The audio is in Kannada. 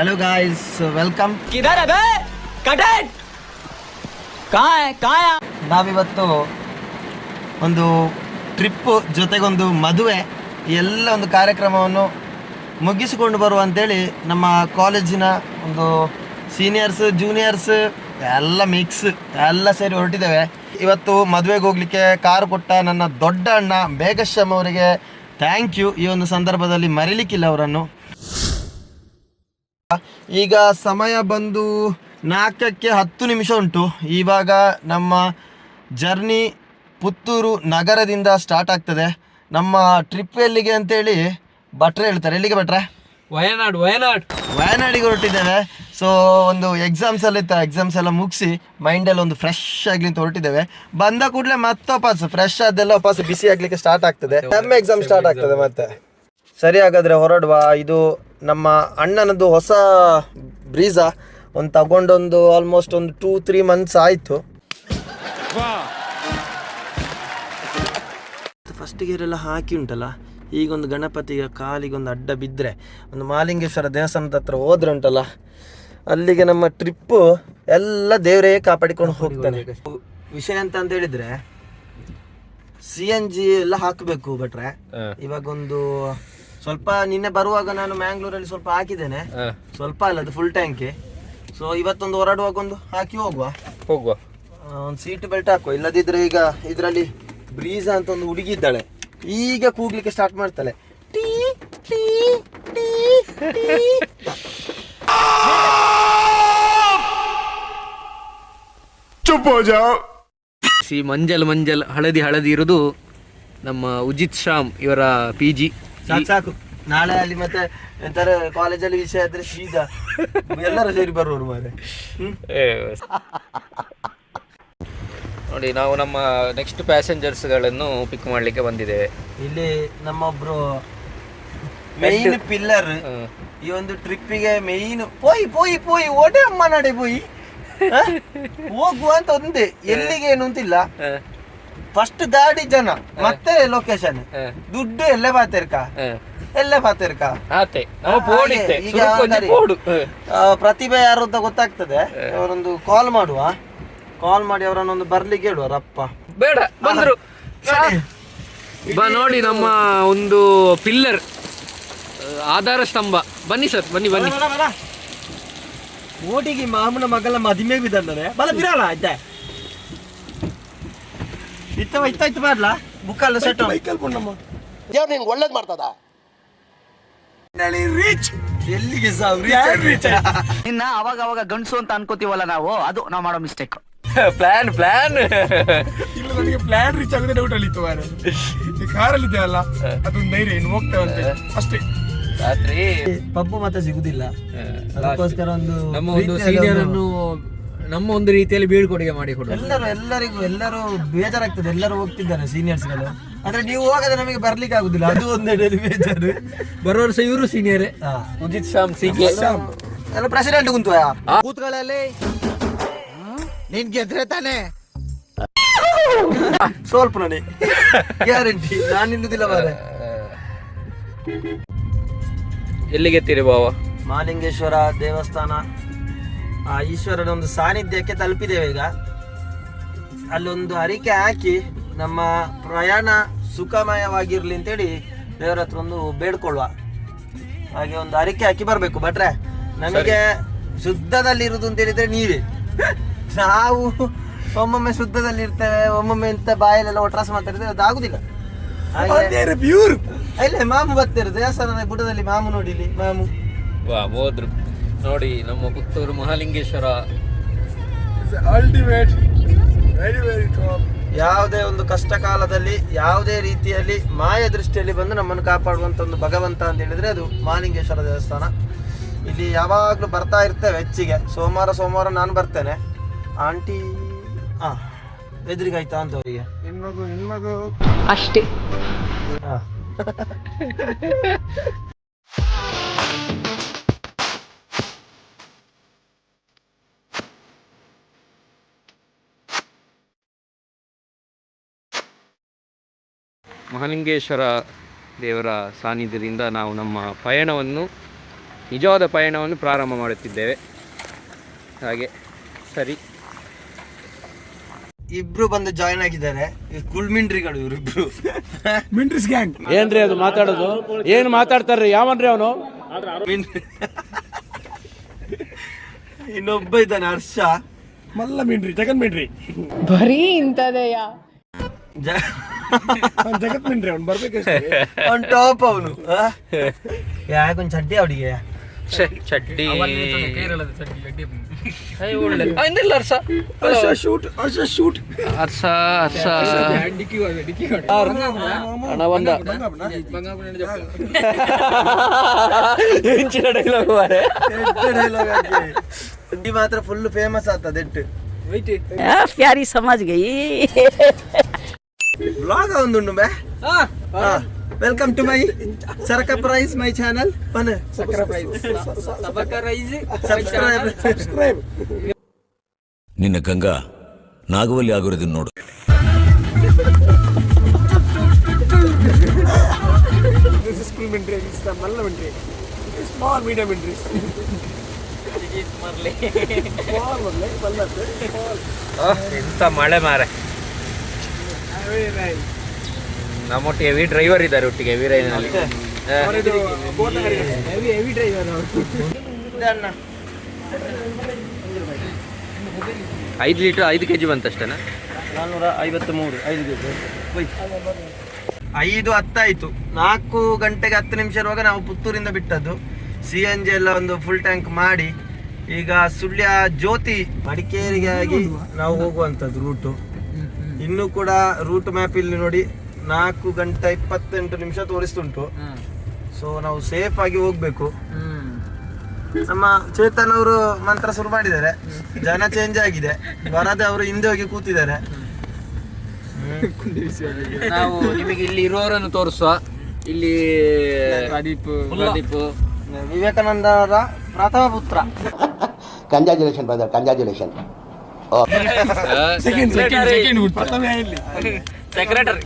Hello guys welcome. किधर है बे कटेट कहाँ है ನಾವಿವತ್ತು ಒಂದು ಟ್ರಿಪ್ ಜೊತೆಗೊಂದು ಮದುವೆ ಎಲ್ಲ ಒಂದು ಕಾರ್ಯಕ್ರಮವನ್ನು ಮುಗಿಸಿಕೊಂಡು ಬರುವ ಅಂತೇಳಿ ನಮ್ಮ ಕಾಲೇಜಿನ ಒಂದು ಸೀನಿಯರ್ಸ್ ಜೂನಿಯರ್ಸ್ ಎಲ್ಲ ಮಿಕ್ಸ್ ಎಲ್ಲ ಸೇರಿ ಹೊರಟಿದ್ದೇವೆ. ಇವತ್ತು ಮದುವೆಗೆ ಹೋಗಲಿಕ್ಕೆ ಕಾರು ಕೊಟ್ಟ ನನ್ನ ದೊಡ್ಡ ಅಣ್ಣ ಬೇಗಶ್ಯಾಮ್ ಅವರಿಗೆ ಥ್ಯಾಂಕ್ ಯು. ಈ ಒಂದು ಸಂದರ್ಭದಲ್ಲಿ ಮರಿಲಿಕ್ಕಿಲ್ಲ ಅವರನ್ನು. ಈಗ ಸಮಯ ಬಂದು 4:10 ಉಂಟು. ಇವಾಗ ನಮ್ಮ ಜರ್ನಿ ಪುತ್ತೂರು ನಗರದಿಂದ ಸ್ಟಾರ್ಟ್ ಆಗ್ತದೆ. ನಮ್ಮ ಟ್ರಿಪ್ ಎಲ್ಲಿಗೆ ಅಂತೇಳಿ ಭಟ್ರೆ ಹೇಳ್ತಾರೆ. ಎಲ್ಲಿಗೆ ಭಟ್ರೆ? ವಯನಾಡಿಗೆ ಹೊರಟಿದ್ದೇವೆ. ಸೊ ಒಂದು ಎಕ್ಸಾಮ್ಸ್ ಎಲ್ಲ ಇತ್ತು, ಎಕ್ಸಾಮ್ಸ್ ಎಲ್ಲ ಮುಗಿಸಿ ಮೈಂಡಲ್ಲಿ ಒಂದು ಫ್ರೆಶ್ ಆಗಲಿ ಅಂತ ಹೊರಟಿದ್ದೇವೆ. ಬಂದ ಕೂಡಲೇ ಮತ್ತೆ ವಾಪಸ್ ಫ್ರೆಶ್ ಆದೆಲ್ಲ ವಾಪಸ್ ಬಿಸಿ ಆಗಲಿಕ್ಕೆ ಸ್ಟಾರ್ಟ್ ಆಗ್ತದೆ. ನಮ್ಮ ಎಕ್ಸಾಮ್ ಸ್ಟಾರ್ಟ್ ಆಗ್ತದೆ ಮತ್ತೆ. ಸರಿ, ಹಾಗಾದರೆ ಹೊರಡುವ. ಇದು ನಮ್ಮ ಅಣ್ಣನದ್ದು ಹೊಸ ಬ್ರೀಝಾ ಒಂದು ತಗೊಂಡೊಂದು ಆಲ್ಮೋಸ್ಟ್ ಒಂದು 2-3 ಮಂತ್ಸ್ ಆಯಿತು. ಫಸ್ಟ್ ಗೇರೆಲ್ಲ ಹಾಕಿ ಉಂಟಲ್ಲ, ಈಗೊಂದು ಗಣಪತಿಗೆ ಕಾಲಿಗೊಂದು ಅಡ್ಡ ಬಿದ್ದರೆ ಒಂದು ಮಹಾಲಿಂಗೇಶ್ವರ ದೇವಸ್ಥಾನದ ಹತ್ರ ಹೋದ್ರೆ ಉಂಟಲ್ಲ, ಅಲ್ಲಿಗೆ ನಮ್ಮ ಟ್ರಿಪ್ಪು ಎಲ್ಲ ದೇವರೇ ಕಾಪಾಡಿಕೊಂಡು ಹೋಗ್ತಾನೆ. ವಿಷಯ ಅಂತ ಹೇಳಿದ್ರೆ CNG ಎಲ್ಲ ಹಾಕಬೇಕು ಭಟ್ರೆ. ಇವಾಗ ಒಂದು ಸ್ವಲ್ಪ ನಿನ್ನೆ ಬರುವಾಗ ನಾನು ಮ್ಯಾಂಗ್ಳೂರಲ್ಲಿ ಸ್ವಲ್ಪ ಹಾಕಿದ್ದೇನೆ, ಸ್ವಲ್ಪ ಅಲ್ಲ ಅದು ಫುಲ್ ಟ್ಯಾಂಕಿ. ಸೊ ಇವತ್ತೊಂದು ಹೊರಡುವಾಗ ಒಂದು ಹಾಕಿ ಹೋಗುವ. ಒಂದು ಸೀಟ್ ಬೆಲ್ಟ್ ಹಾಕುವ, ಇಲ್ಲದಿದ್ರೆ ಈಗ ಇದರಲ್ಲಿ ಬ್ರೀಝಾ ಅಂತ ಒಂದು ಹುಡುಗಿ ಇದ್ದಾಳೆ, ಈಗ ಕೂಗ್ಲಿಕ್ಕೆ ಸ್ಟಾರ್ಟ್ ಮಾಡ್ತಾಳೆ. ಟೀ ಟೀ ಟೀ ಮಂಜಲ್ ಮಂಜಲ್ ಹಳದಿ ಹಳದಿ ಇರೋದು ನಮ್ಮ ಉಜಿತ್ ಶ್ಯಾಮ್ ಇವರ PG. ಸಾಕು ನಾಳೆ ಅಲ್ಲಿ ಮತ್ತೆ ಎಂತಾರೆ ಕಾಲೇಜಲ್ಲಿ ವಿಷಯ ಆದ್ರೆ ಸೀದಾ ಎಲ್ಲರೂ ಸೇರಿ ಬರುವರು ಮಾರೆ. ನೋಡಿ, ನಾವು ನಮ್ಮ ನೆಕ್ಸ್ಟ್ ಪ್ಯಾಸೆಂಜರ್ಸ್ಗಳನ್ನು ಪಿಕ್ ಮಾಡಲಿಕ್ಕೆ ಬಂದಿದ್ದೇವೆ. ಇಲ್ಲಿ ನಮ್ಮೊಬ್ರು ಮೈನ್ ಪಿಲ್ಲರ್ ಈ ಒಂದು ಟ್ರಿಪ್ಪಿಗೆ ಮೈನ್ ಪೋಯಿ ಪೋಯಿ ಪೋಯಿ ಓಡೆ ಅಮ್ಮ ನಡೆ ಪೋಯಿ ಹೋಗುವ ಅಂತ ಒಂದೇ, ಎಲ್ಲಿಗೆ ಏನು ಅಂತಿಲ್ಲ. ಫಸ್ಟ್ ದಾಡಿ ಜನ ಮತ್ತೆ ಲೊಕೇಶನ್ ದುಡ್ಡು ಎಲ್ಲೇ ಬಾತಿರ್ಕ ಎಲ್ಲೇ ಬಾತಿರ್ಕ. ಈಗ ಪ್ರತಿಭೆ ಯಾರು ಅಂತ ಗೊತ್ತಾಗ್ತದೆ. ಅವರೊಂದು ಕಾಲ್ ಮಾಡಿ ಅವರನ್ನೊಂದು ಬರ್ಲಿಕ್ಕೆ ಹೇಳುವ. ರಪ್ಪ ಬೇಡ ಬಂದ್ರು ನೋಡಿ, ನಮ್ಮ ಒಂದು ಪಿಲ್ಲರ್ ಆಧಾರ ಸ್ತಂಭ. ಬನ್ನಿ ಸರ್, ಬನ್ನಿ. ಓಟಿಗೆ ಮಾಮನ ಮಗಳ ಮದಿಮೆ ಬಿದ್ದಾನೆ ಬಲ ಬಿರಲ್ಲ. ಆಯ್ತಾ ಇತ್ತ ಮಾಡ್ಲಾ ಬುಕ್ಕಲ್ಲ ಸೆಟ್ ದೇವ್ರು ನಿನ್ಗೆ ಒಳ್ಳೇದ್ ಮಾಡ್ತದ. ಎಲ್ಲಿಗೆ ನಿನ್ನ ಅವಾಗ ಅವಾಗ ಗಂಡಸು ಅಂತ ಅನ್ಕೋತೀವಲ್ಲ ನಾವು, ಅದು ನಾವು ಮಾಡೋ ಮಿಸ್ಟೇಕ್. ಪ್ಲಾನ್ ಇಲ್ಲ, ನನಗೆ ಪ್ಲಾನ್ ರೀಚ್ ಆಗದೆ ಡೌಟ್ ಅಲ್ಲಿ ಇತ್ತು. ಕಾರಲ್ಲಿ ಇದೆಯಲ್ಲ ಅದೊಂದು ಧೈರ್ಯ, ಇನ್ನು ಹೋಗ್ತೇವಂತೆ ಅಷ್ಟೇ. ರಾತ್ರಿ ಪಬ್ಬು ಮತ್ತೆ ಸಿಗುದಿಲ್ಲ, ಅದಕ್ಕೋಸ್ಕರ ನಮ್ಮ ಒಂದು ಸೀನಿಯರ್ ಅನ್ನು ನಮ್ಮ ಒಂದು ರೀತಿಯಲ್ಲಿ ಬೀಳ್ಕೊಡುಗೆ ಮಾಡಿ ಕೊಡು. ಎಲ್ಲರೂ ಬೇಜಾರಾಗ್ತದೆ. ಎಲ್ಲರೂ ಹೋಗ್ತಿದ್ದಾರೆ ಸೀನಿಯರ್ಸ್ ಗಳು, ಆದ್ರೆ ನೀವು ಹೋಗದೆ ನಮಗೆ ಬರ್ಲಿಕ್ಕೆ ಆಗುದಿಲ್ಲ, ಅದು ಒಂದೇ ಬೇಜಾರು. ಬರೋ ವರ್ಷ ಇವರು ಸೀನಿಯರ್ ಉಜಿತ್ ಶ್ಯಾಮ್ ಎಲ್ಲ ಪ್ರೆಸಿಡೆಂಟ್ ಕೂತ್ಗಳಲ್ಲಿ ನೀನ್ ಗೆದ್ರೆ ತಾನೆ ಸ್ವಲ್ಪ ನೋಡಿ ಗ್ಯಾರಂಟಿ ನಾನು ನಿಲ್ಲುದಿಲ್ಲ ಮಾರೆ. ಎಲ್ಲಿಗೆ ಎತ್ತೀರಿ ಬಾವ? ಮಹಾಲಿಂಗೇಶ್ವರ ದೇವಸ್ಥಾನ, ಆ ಈಶ್ವರನ ಒಂದು ಸಾನ್ನಿಧ್ಯಕ್ಕೆ ತಲುಪಿದ್ದೇವೆ. ಈಗ ಅಲ್ಲೊಂದು ಹರಿಕೆ ಹಾಕಿ ನಮ್ಮ ಪ್ರಯಾಣ ಸುಖಮಯವಾಗಿರ್ಲಿ ಅಂತೇಳಿ ದೇವರ ಹತ್ರ ಒಂದು ಬೇಡ್ಕೊಳ್ಳುವ. ಹಾಗೆ ಒಂದು ಹರಿಕೆ ಹಾಕಿ ಬರಬೇಕು. ಭಟ್ರೆ, ನಮಗೆ ಶುದ್ಧದಲ್ಲಿ ಇರುವುದು ಅಂತ ಹೇಳಿದ್ರೆ ನೀವೇ. ನಾವು ಒಮ್ಮೊಮ್ಮೆ ಶುದ್ಧದಲ್ಲಿ ಇರ್ತೇವೆ, ಒಮ್ಮೊಮ್ಮೆ ಇಂಥ ಬಾಯಲ್ಲೆಲ್ಲ ಒಟ್ರಾಸ ಮಾತಾಡಿದ್ರೆ ಅದು ಆಗುದಿಲ್ಲ. ಇಲ್ಲೇ ಮಾಮು ಬರ್ತಾರೆ ದೇವಸ್ಥಾನದ ಗುಡ್ಡದಲ್ಲಿ, ಮಾಮು ನೋಡಿಲಿ ಮಾಮು ಹೋದ್ರು ನೋಡಿ. ನಮ್ಮ Puttur Mahalingeshwara ultimate, very very top. ಯಾವುದೇ ಒಂದು ಕಷ್ಟ ಕಾಲದಲ್ಲಿ ಯಾವುದೇ ರೀತಿಯಲ್ಲಿ ಮಾಯ ದೃಷ್ಟಿಯಲ್ಲಿ ಬಂದು ನಮ್ಮನ್ನು ಕಾಪಾಡುವಂತ ಒಂದು ಭಗವಂತ ಅಂತ ಹೇಳಿದ್ರೆ ಅದು ಮಹಾಲಿಂಗೇಶ್ವರ ದೇವಸ್ಥಾನ. ಇಲ್ಲಿ ಯಾವಾಗಲೂ ಬರ್ತಾ ಇರ್ತೇವೆ ಹೆಚ್ಚಿಗೆ. ಸೋಮವಾರ ನಾನು ಬರ್ತೇನೆ. ಆಂಟಿ ಎದುರಿಗಾಯ್ತಾ ಅಂತ ಅವರಿಗೆ ಹೆಣ್ಮಗು ಅಷ್ಟೇ. ಮಹಾಲಿಂಗೇಶ್ವರ ದೇವರ ಸಾನ್ನಿಧ್ಯದಿಂದ ನಾವು ನಮ್ಮ ಪಯಣವನ್ನು ನಿಜವಾದ ಪಯಣವನ್ನು ಪ್ರಾರಂಭ ಮಾಡುತ್ತಿದ್ದೇವೆ. ಹಾಗೆ ಸರಿ, ಇಬ್ರು ಬಂದು ಜಾಯ್ನ್ ಆಗಿದ್ದಾರೆ, ಕುಳ್ಮಿಂಡ್ರಿಗಳು ಇವರಿಬ್ರು. ಮಿಂಟ್ರಿಸ್ ಗ್ಯಾಂಗ್. ಏನ್ರಿ ಅದು ಮಾತಾಡೋದು? ಏನ್ ಮಾತಾಡ್ತಾರ್ರಿ? ಯಾವನ್ರಿ ಅವನು? ಇನ್ನೊಬ್ಬ ಇದ್ದಾನೆ ಹರ್ಷ, ಮಲ್ಲ ಮಿಂಡ್ರಿ, ಜಗನ್ ಮಿಂಡ್ರಿ. ಬರೀ ಇಂಥದೆಯ ಜಗತ್ ಮಿಂಡ್ರಿ ಅವ್ನು ಬರ್ಬೇಕಷ್ಟೇ. ಅವ್ನು ಟಾಪ್ ಅವನು. ಯಾಕೊಂದು ಚಡ್ಡಿ ಅವಡಿಗೆ ಚಡ್ಡಿ ಶೂಟ್ ಶೂಟ್ ಅರ್ಸ ಹಣ ಬಂದ ಚಡ್ಡಿ ಮಾತ್ರ ಫುಲ್ ಫೇಮಸ್ ಆಗ್ತದೆ. ಪ್ಯಾರಿ ಸಮಾಜ್ ಗೈ ಬ್ಲಾಗ್ ಒಂದುಂಡು ಬೇ. ವೆಲ್ಕಮ್ ಟು ಮೈ ಸರ್ಕಪ್ರೈಸ್ ಮೈ ಚಾನಲ್. ಸಬ್ಸ್ಕ್ರೈಬ್. ನಿನ್ನ ಗಂಗಾ ನಾಗವಲ್ಲಿ ಆಗಿರೋದನ್ನ ನೋಡು. This is cool ಮಿಂಡ್ರಿ, this is the Mallya ಮಿಂಡ್ರಿ, small medium ಮಿಂಡ್ರಿ. ಎಂತ ಮಳೆ ಮಾರೆ. ನಮ್ಮೊಟ್ಟಿಗೆ ಹೆವಿ ಡ್ರೈವರ್ ಇದ್ದಾರೆ, ಒಟ್ಟಿಗೆ ಹೆವಿ ರೈನಲ್ಲಿ. 5 litre 5 kg ಬಂತಷ್ಟೇನಾ? 453 5 kg. 5:10 ಆಯ್ತು. 4 ಗಂಟೆಗೆ 10 ನಿಮಿಷ ಇರುವಾಗ ನಾವು ಪುತ್ತೂರಿಂದ ಬಿಟ್ಟದ್ದು. CNG ಎಲ್ಲ ಒಂದು ಫುಲ್ ಟ್ಯಾಂಕ್ ಮಾಡಿ ಈಗ ಸುಳ್ಯ ಜ್ಯೋತಿ ಮಡಿಕೇರಿಗೆ ಆಗಿ ನಾವು ಹೋಗುವಂಥದ್ದು ರೂಟು. ಇನ್ನೂ ಕೂಡ ರೂಟ್ ಮ್ಯಾಪ್ ಇಲ್ಲಿ ನೋಡಿ 4 ಗಂಟೆ 28 ನಿಮಿಷ ತೋರಿಸ್ತುಂಟು. ಸೊ ನಾವು ಸೇಫ್ ಆಗಿ ಹೋಗ್ಬೇಕು. ನಮ್ಮ ಚೇತನ್ ಅವರು ಮಂತ್ರ ಶುರು ಮಾಡಿದ್ದಾರೆ, ಜನ ಚೇಂಜ್ ಆಗಿದೆ, ಬರದೆ ಅವರು ಹಿಂದೆ ಹೋಗಿ ಕೂತಿದ್ದಾರೆ. ನಾವು ನಿಮಗೆ ಇಲ್ಲಿ ಇರುವವರನ್ನು ತೋರಿಸುವ. ಇಲ್ಲಿ ಪ್ರದೀಪ್ ವಿವೇಕಾನಂದ ಅವರ ಪ್ರಥಮ ಪುತ್ರ. Congratulation brother, congratulation. ಸೆಕ್ರೆಟರಿ